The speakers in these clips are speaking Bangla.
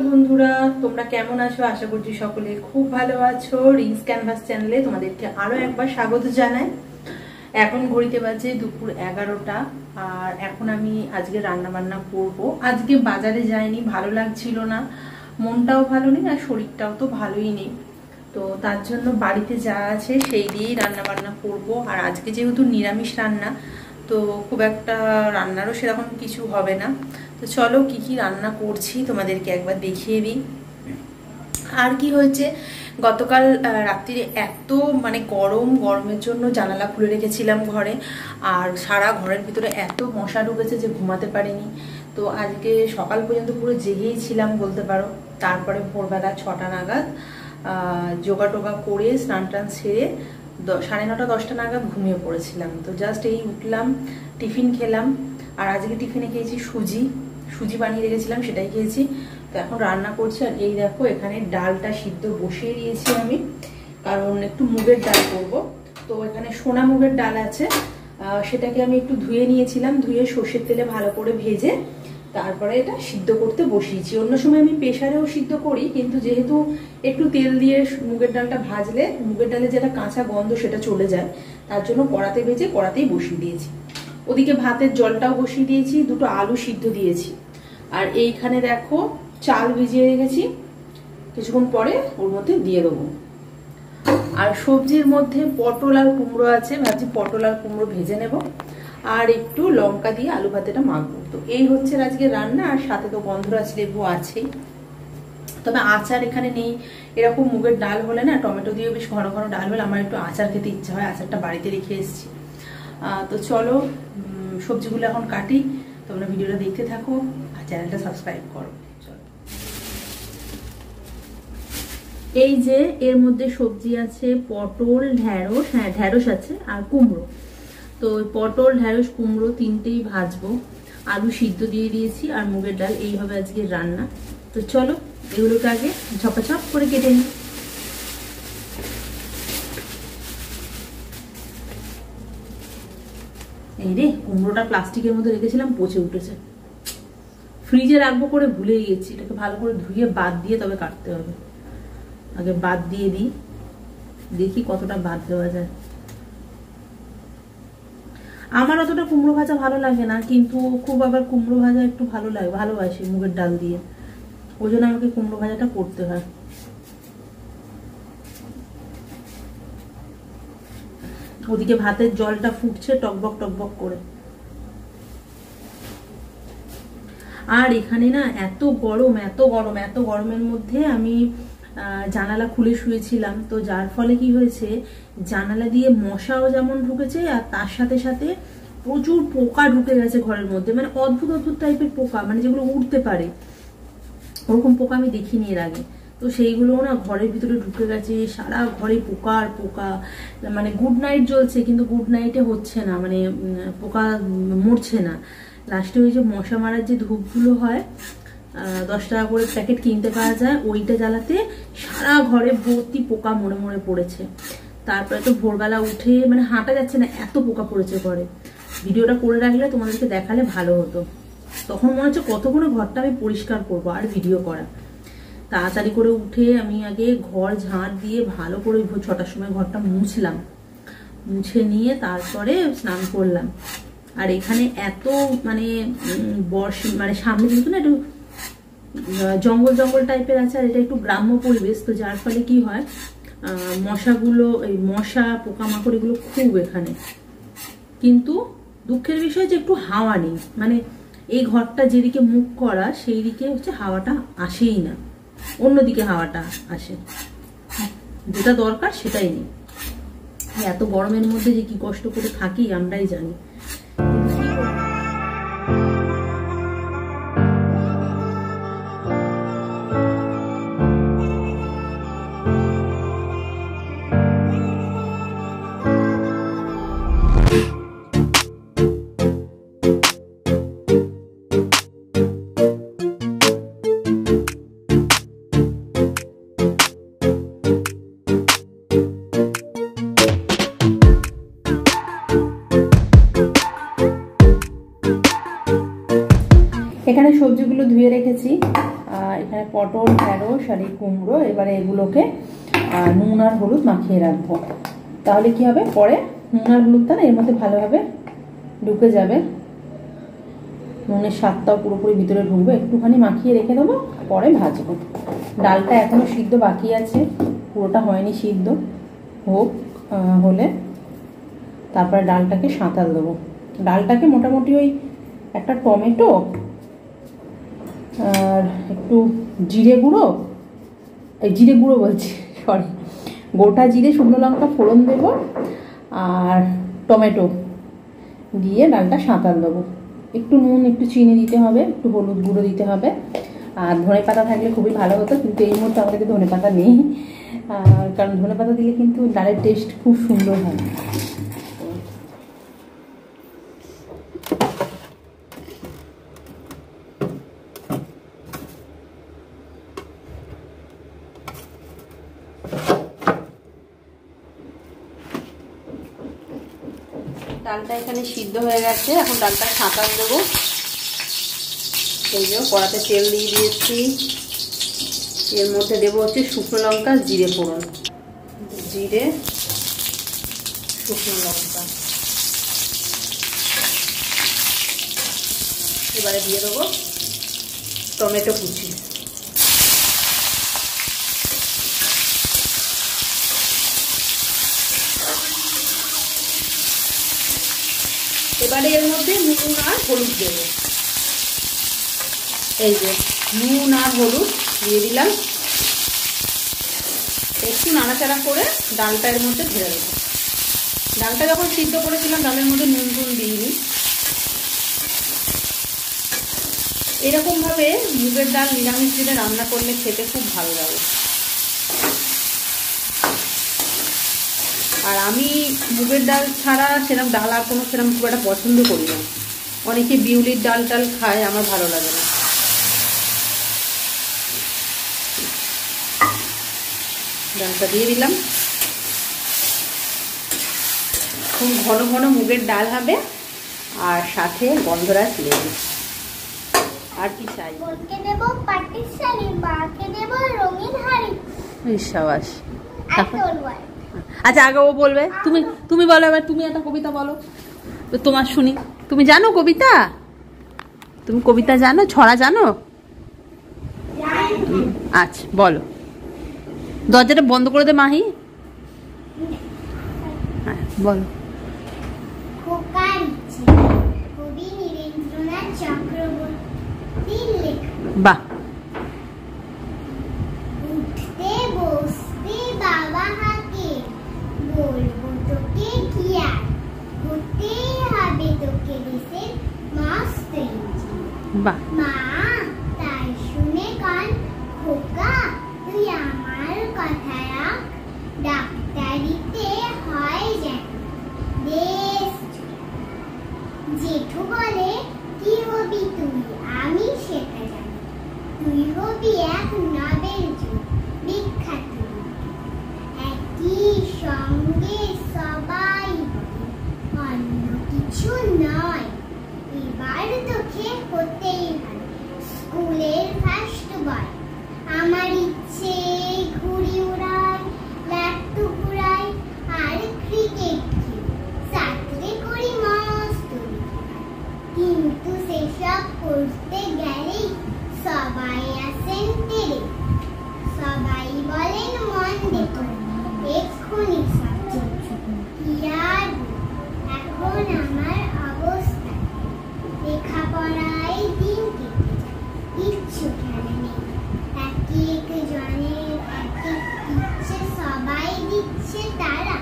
বন্ধুরা, তোমরা কেমন আছো? আশা করছি সকলে খুব ভালো আছো। রিংস ক্যানভাস চ্যানেলে তোমাদেরকে আরো একবার স্বাগত জানাই। এখন ঘড়িতে বাজে দুপুর 11টা, আর এখন আমি আজকে রান্না বান্না করব। আজকে বাজারে যাইনি, ভালো লাগছিল না, মনটাও ভালো নেই আর শরীরটাও তো ভালোই নেই। তো তার জন্য বাড়িতে যা আছে সেই দিয়েই রান্না বান্না করব। আর আজকে যেহেতু নিরামিষ রান্না, তো খুব একটা রান্নারও সেরকম কিছু হবে না। তো চলো কি কি রান্না করছি তোমাদেরকে একবার দেখিয়ে দিই। আর কি হয়েছে, গতকাল রাত্রিরে এত গরমের জন্য জানালা খুলে রেখেছিলাম ঘরে, আর সারা ঘরের ভিতরে এত মশা ঢুকেছে যে ঘুমাতে পারিনি। তো আজকে সকাল পর্যন্ত পুরো জেগেই ছিলাম বলতে পারো। তারপরে ভোরবেলা 6টা নাগাদ যোগা টোগা করে স্নান টান সেরে 9:30 10টা নাগাদ ঘুমিয়ে পড়েছিলাম। তো জাস্ট এই উঠলাম, টিফিন খেলাম। আর আজকে টিফিনে খেয়েছি সুজি বানিয়ে রেখেছিলাম, সেটাই খেয়েছি। তো এখন রান্না করছি। আর এই দেখো, এখানে ডালটা সিদ্ধ বসিয়ে দিয়েছি আমি, কারণ একটু মুগের ডাল করব। তো এখানে সোনা মুগের ডাল আছে, সেটাকে আমি একটু ধুয়ে নিয়েছিলাম, ধুয়ে সর্ষের তেলে ভালো করে ভেজে তারপরে এটা সিদ্ধ করতে বসিয়েছি। অন্য সময় আমি প্রেসারেও সিদ্ধ করি, কিন্তু যেহেতু একটু তেল দিয়ে মুগের ডালটা ভাজলে মুগের ডালে যেটা কাঁচা গন্ধ সেটা চলে যায়, তার জন্য কড়াতে ভেজে কড়াতেই বসিয়ে দিয়েছি। ওদিকে ভাতের জলটাও বসিয়ে দিয়েছি, দুটো আলু সিদ্ধ দিয়েছি। আর এইখানে দেখো চাল ভিজিয়ে রেখেছি, কিছুক্ষণ পরে ওর মধ্যে দিয়ে দেবো। আর সবজির মধ্যে পটল আর কুমড়ো আছে, ভাবছি পটল আর কুমড়ো ভেজে নেব, আর একটু লঙ্কা দিয়ে আলু ভাতেটা মাখবো। তো এই হচ্ছে আজকে রান্না। আর সাথে তো গন্ধরাজ লেবু আছেই, তবে আচার এখানে নেই। এরকম মুগের ডাল হলে না, টমেটো দিয়ে বেশ ঘন ঘন ডাল হলে আমার একটু আচার খেতে ইচ্ছা হয়। আচারটা বাড়িতে রেখে এসেছি। তো চলো সবজিগুলো এখন কাটি, তোমরা ভিডিওটা দেখতে থাকো আর চ্যানেলটা সাবস্ক্রাইব করো। এই যে এর মধ্যে সবজি আছে পটল, ঢ্যাঁড়স, ঢ্যাঁড়স আছে আর কুমড়ো। তো পটল, ঢ্যাঁড়স, কুমড়ো তিনটেই ভাজবো। আলু সিদ্ধ দিয়ে দিয়েছি আর মুগের ডাল, এই হবে আজকের রান্না। তো চলো এগুলোকে আগে ঝপাঝপ করে কেটে নিই। এই রে, কুমড়োটা প্লাস্টিকের মধ্যে রেখেছিলাম, পচে উঠেছে। ফ্রিজে রাখবো করে ভুলেই গেছি। এটাকে ভালো করে ধুয়ে বাদ দিয়ে তবে কাটতে হবে। আগে বাদ দিয়ে দিই, দেখি কতটা বাদ দেওয়া যায়। আমার অতটা কুমড়ো ভাজা ভালো লাগে না, কিন্তু খুব আবার কুমড়ো ভাজা একটু ভালো লাগে, ভালোবাসি মুগের ডাল দিয়ে, ওই জন্য আমাকে কুমড়ো ভাজাটা করতে হয়। ওদিকে ভাতের জলটা ফুটছে টকবক টকবক করে। আর এখানে না এত গরম, এত গরম, এত গরমের মধ্যে আমি জানালা খুলে শুয়েছিলাম। তো যার ফলে কি হয়েছে, জানালা দিয়ে মশাও যেমন ঢুকেছে, আর তার সাথে সাথে প্রচুর পোকা ঢুকে গেছে ঘরের মধ্যে। মানে অদ্ভুত অদ্ভুত টাইপের পোকা, মানে যেগুলো উঠতে পারে, ওরকম পোকা আমি দেখিনি এর আগে। তো সেইগুলো না ঘরের ভিতরে ঢুকে গেছে, সারা ঘরে পোকা আর পোকা। মানে গুড নাইট জ্বলছে, কিন্তু গুড নাইটে হচ্ছে না, মানে পোকা মরছে না। লাস্টে ওই যে মশা মারার যে ধূপগুলো হয়, 10 টাকা করে প্যাকেট কিনতে পাওয়া যায়, ওইটা জ্বালাতে সারা ঘরে ভর্তি পোকা মরে মরে পড়েছে। তারপরে তো ভোরবেলা উঠে মানে হাঁটা যাচ্ছে না, এত পোকা পড়েছে ঘরে। ভিডিওটা করে রাখলে তোমাদেরকে দেখালে ভালো হতো। তখন মনে হচ্ছে কতক্ষণ ঘরটা আমি পরিষ্কার করবো আর ভিডিও করা। তাড়াতাড়ি করে উঠে আমি আগে ঘর ঝাঁট দিয়ে ভালো করে 6টার সময় ঘরটা মুছলাম, মুছে নিয়ে তারপরে স্নান করলাম। আর এখানে এত মানে মানে সামনে যেহেতু না একটু জঙ্গল জঙ্গল টাইপের আছে, আর এটা একটু গ্রাম্য পরিবেশ। তো যার ফলে কি হয়, মশাগুলো, এই মশা পোকামাকড় এগুলো খুব এখানে। কিন্তু দুঃখের বিষয় যে একটু হাওয়া নেই, মানে এই ঘরটা যেদিকে মুখ করা সেই দিকে হচ্ছে হাওয়াটা আসেই না, অন্যদিকে হাওয়াটা আসে, যেটা দরকার সেটাই নেই। এত গরমের মধ্যে যে কি কষ্ট করে থাকি আমরাই জানি। এখানে সবজিগুলো ধুয়ে রেখেছি, এখানে পটল, ঢেঁড়স আর এই কুমড়ো। এবারে এগুলোকে নুন আর হলুদ মাখিয়ে রাখবো। তাহলে কি হবে, পরে নুন আর হলুদটা না এর মধ্যে ভালোভাবে ঢুকে যাবে, নুনের স্বাদটাও পুরোপুরি ভিতরে ঢুকবে। একটুখানি মাখিয়ে রেখে দেবো, পরে ভাজবো। ডালটা এখনো সিদ্ধ বাকি আছে, পুরোটা হয়নি সিদ্ধ, হলে তারপরে ডালটাকে সাঁতাল দেবো। ডালটাকে মোটামুটি ওই একটা টমেটো আর একটু জিরে গুঁড়ো বলছি, সরি, গোটা জিরে, শুকনো লঙ্কা ফোড়ন দেবো আর টমেটো দিয়ে ডালটা সাঁতাল দেবো। একটু নুন, একটু চিনি দিতে হবে, একটু হলুদ গুঁড়ো দিতে হবে। আর ধনেপাতা থাকলে খুবই ভালো হতো, কিন্তু এই মুহূর্তে আমাদের ধনেপাতা নেই, কারণ ধনেপাতা দিলে কিন্তু ডালের টেস্ট খুব সুন্দর হয়। ডালটা এখানে সিদ্ধ হয়ে গেছে, এখন ডালটা সাঁতাল দেবো। এই যে কড়াতে তেল দিয়ে দিয়েছি, এর মধ্যে দেবো হচ্ছে শুকনো লঙ্কা, জিরে ফোড়ন, জিরে, শুকনো লঙ্কা। এবারে দিয়ে দেবো টমেটো কুচি। এবারে এর মধ্যে নুন আর হলুদ দেবো। এই যে নুন আর হলুদ দিয়ে দিলাম, একটু নাড়াচাড়া করে ডালটা এর মধ্যে ঢেলে দেবো। ডালটা যখন সিদ্ধ করেছিলাম ডালের মধ্যে নুন দিইনি। এরকমভাবে মুগের ডাল নিরামিষ দিনে রান্না করলে খেতে খুব ভালো লাগে। আর আমি মুগের ডাল ছাড়া সেরকম ডাল আর কোনো সেরকম খুব একটা পছন্দ করি না। অনেকে বিউলির ডাল খায়, আমার ভালো লাগে না। ডালটা দিয়ে দিলাম। খুব ঘন ঘন মুগের ডাল হবে আর সাথে গন্ধরাজ লেবু, আর কি চাই। সাবাস। আচ্ছা আগে ও বলবে, তুমি বলো, এবার তুমি একটা কবিতা বলো তোমার শুনি। তুমি জানো কবিতা? তুমি কবিতা জানো, ছড়া জানো? আচ্ছা বলো। দরজাটা বন্ধ করে দে মাহি। হ্যাঁ বলো। বাহ। বাহ। মা তাই শুনে কান খোকা, তুই আমার কথা রাখ, ডাক্তারিতে হয় যেন দেশ। জেঠু বলে কি হবি তুই, আমি সেটা জানি, তুই হবি এক নোবেল বিখ্যাত। একই সঙ্গে সবাই অন্য কিছু নয়, এবার তোকে হতেই হবে স্কুলের ফার্স্ট বয়। আমার ইচ্ছে ঘুড়ি উড়াই, লাট্টু ঘুরাই আর ক্রিকেট খেলি, সাঁতরে করি মস্ত। কিন্তু সেসব করতে গেলেই সবাই আসেন তেরে, সবাই বলেন মন দেখো এক্ষুনি সব কি। আর এখন আমার অবস্থা, লেখাপড়ায় দিন কেটে যায়, কিচ্ছু খেলে নেই। এক জনের এক ইচ্ছে সবাই দিচ্ছে তারা,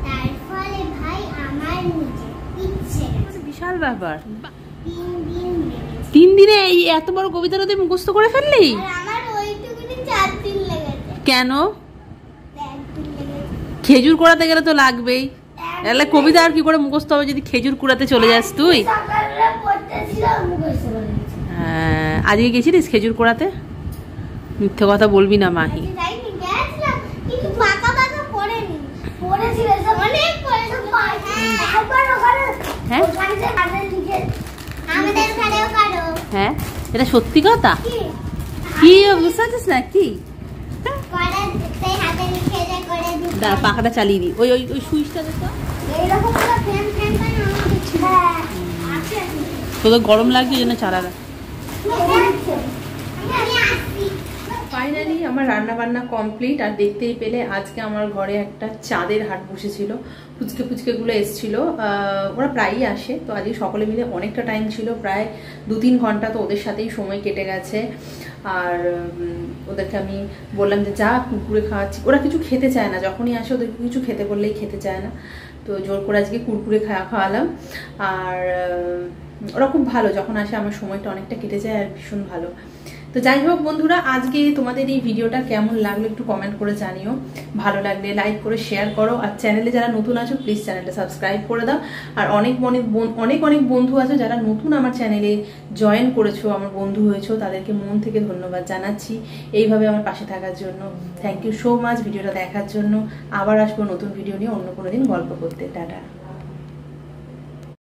তার ফলে ভাই আমার নিজের ইচ্ছে। বিশাল ব্যাপার। 3 দিনে এই এত বড় কবিতাটা তুই মুখস্থ করে ফেললি? আমার ওইটুকুনি 4 দিন লেগেছে। কেন? খেজুর কুড়াতে গেলে তো লাগবেই, তাহলে কবিতা আর কি করে মুখস্থ হবে যদি খেজুর কুড়াতে চলে যাস তুই? হ্যাঁ আজকে গেছিলিস খেজুর কুড়াতে? মিথ্যে কথা বলবি না মাহি। হ্যাঁ এটা সত্যি কথা। কি বুঝতে পারছিস না কি পাখাটা চালিয়ে দিই ওই ওই ওই সুইচটা দেখো তোদের গরম লাগছে এই জন্য চালালা। ফাইনালি আমার রান্না বান্না কমপ্লিট। আর দেখতেই পেলে আজকে আমার ঘরে একটা চাঁদের হাট বসেছিল, ফুচকে ফুচকেগুলো এসেছিল, ওরা প্রায়ই আসে। তো আজকে সকলে মিলে অনেকটা টাইম ছিল, প্রায় 2-3 ঘন্টা তো ওদের সাথেই সময় কেটে গেছে। আর ওদেরকে আমি বললাম যে যা কুরকুরে খাওয়াচ্ছি, ওরা কিছু খেতে চায় না, যখনই আসে ওদেরকে কিছু খেতে বললেই খেতে চায় না, তো জোর করে আজকে কুরকুরে খাওয়ালাম। আর ওরা খুব ভালো, যখন আসে আমার সময়টা অনেকটা কেটে যায় আর ভীষণ ভালো। তো যাই হোক বন্ধুরা, আজকে তোমাদের এই ভিডিওটা কেমন লাগলো একটু কমেন্ট করে জানিও, ভালো লাগলে লাইক করে শেয়ার করো। আর চ্যানেলে যারা নতুন আছো প্লিজ চ্যানেলটা সাবস্ক্রাইব করে দাও। আর অনেক অনেক বন্ধু আছে যারা নতুন আমার চ্যানেলে জয়েন করেছো, আমার বন্ধু হয়েছো, তাদেরকে মন থেকে ধন্যবাদ জানাচ্ছি এইভাবে আমার পাশে থাকার জন্য। থ্যাংক ইউ সো মাচ ভিডিওটা দেখার জন্য। আবার আসবো নতুন ভিডিও নিয়ে অন্য কোনো দিন গল্প করতে। টাটা।